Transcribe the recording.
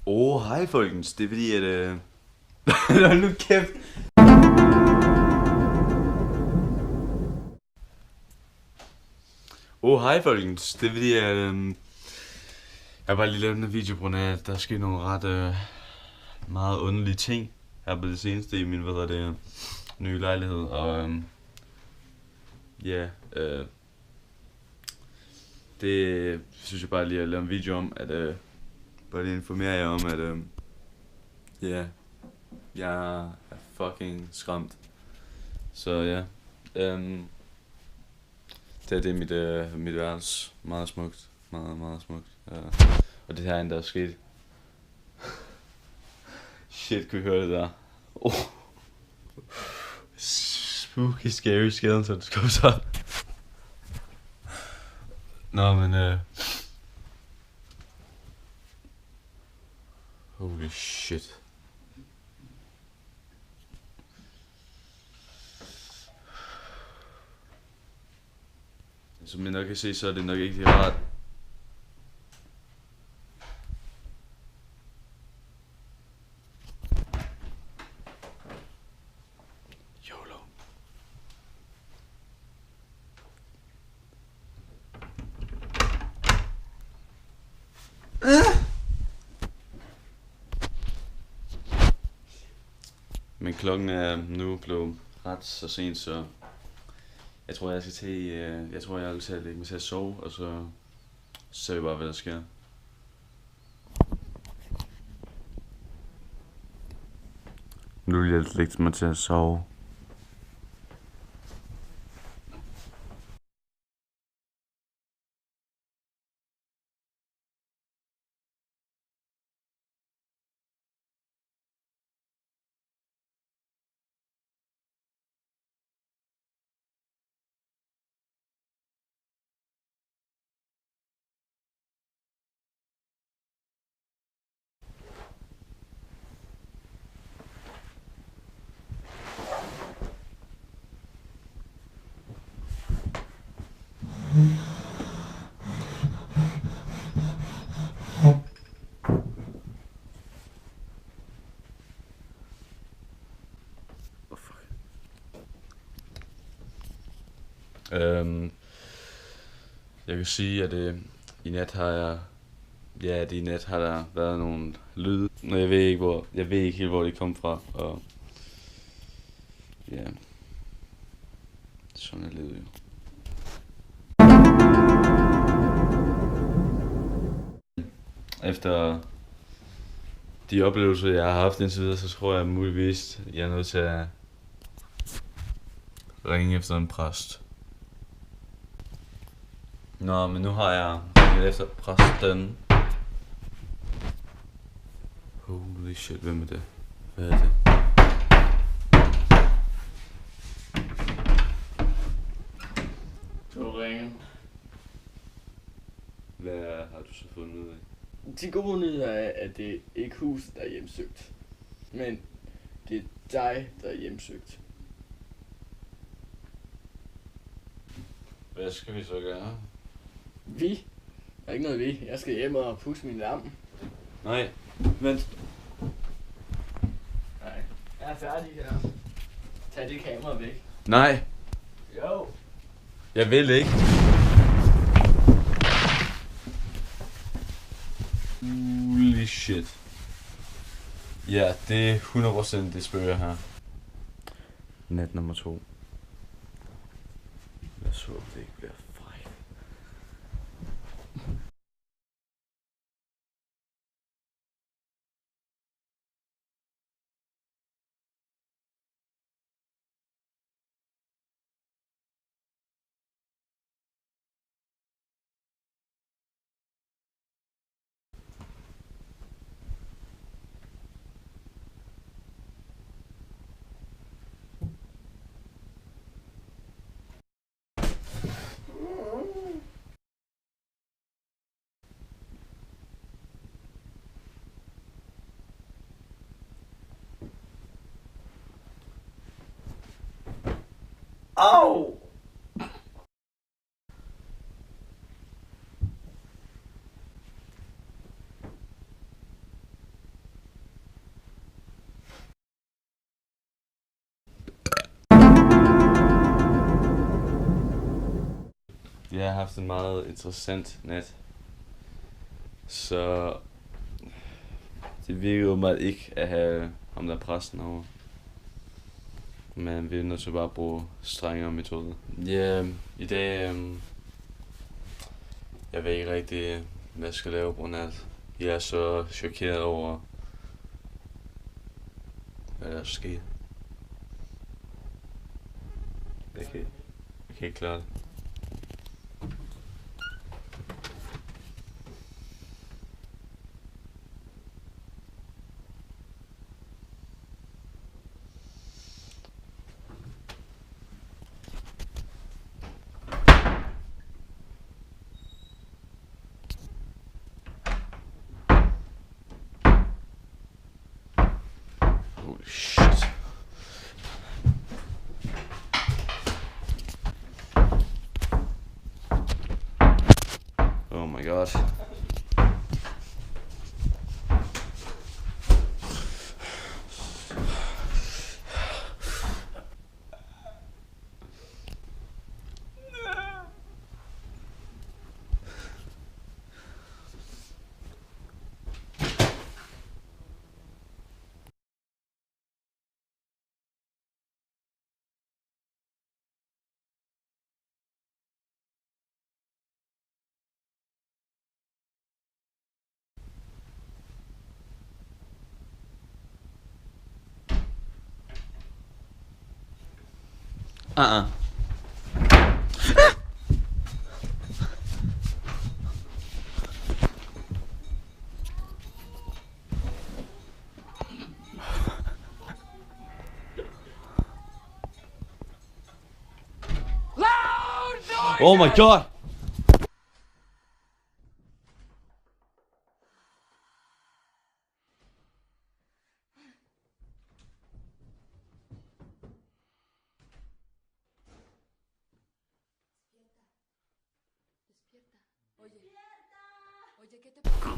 Hej folkens, det er fordi at... Hold nu kæft. Hej folkens, det er fordi at... jeg har bare lige lavet den her video på grund af, at der er sket nogle ret meget underlige ting her på det seneste i min, nye lejlighed, og det synes jeg bare lige at lave en video om, at bare lige informere jer om, at jeg er fucking skræmt. Så ja, det er mit værelse. Meget smukt. Meget smukt. Og det her endda er sket. Shit, kunne I høre det der? Spooky, scary skeleton så. Nå, men holy shit. Som I nok kan se, så er det nok ikke helt rart. YOLO. Men klokken er nu blevet ret så sent, så jeg tror jeg vil til at lægge mig til at sove, og så ser vi bare, hvad der sker. Nu vil jeg lægge mig til at sove. Jeg kan sige, at i nat har der været nogle lyde, og jeg ved ikke helt, hvor de kom fra, og ja, sådan er livet jo. Efter de oplevelser, jeg har haft indtil videre, så tror jeg muligvis, jeg er nødt til at ringe efter en præst. Nå, men nu har jeg ringet efter præsten. Holy shit, hvem er det? Hvad er det? Du ringer. Hvad har du så fundet ud af? De gode nyheder er, at det er ikke huset, der er hjemsøgt. Men det er dig, der er hjemsøgt. Hvad skal vi så gøre? Vi? Der er ikke noget vi. Jeg skal hjem og pusse min lam. Nej, vent. Nej, jeg er færdig her. Tag det kamera væk. Nej, Jo. jeg vil ikke. Holy shit. Ja, det er 100% det spøger her. Nat nummer 2. Jeg så det ikke bliver fejl. Au! Jeg har haft en meget interessant nat. Så det virker åbenbart ikke at have ham der præsten over. Men vi er nødt til bare at bruge strengere metoder. Ja, i dag, jeg ved ikke rigtig, hvad jeg skal lave på nat. Jeg er så chokeret over, hvad der er sket. Jeg kan ikke klare det. Holy shit. Oh my god. Oh my god! Oye, ¿qué te pasa?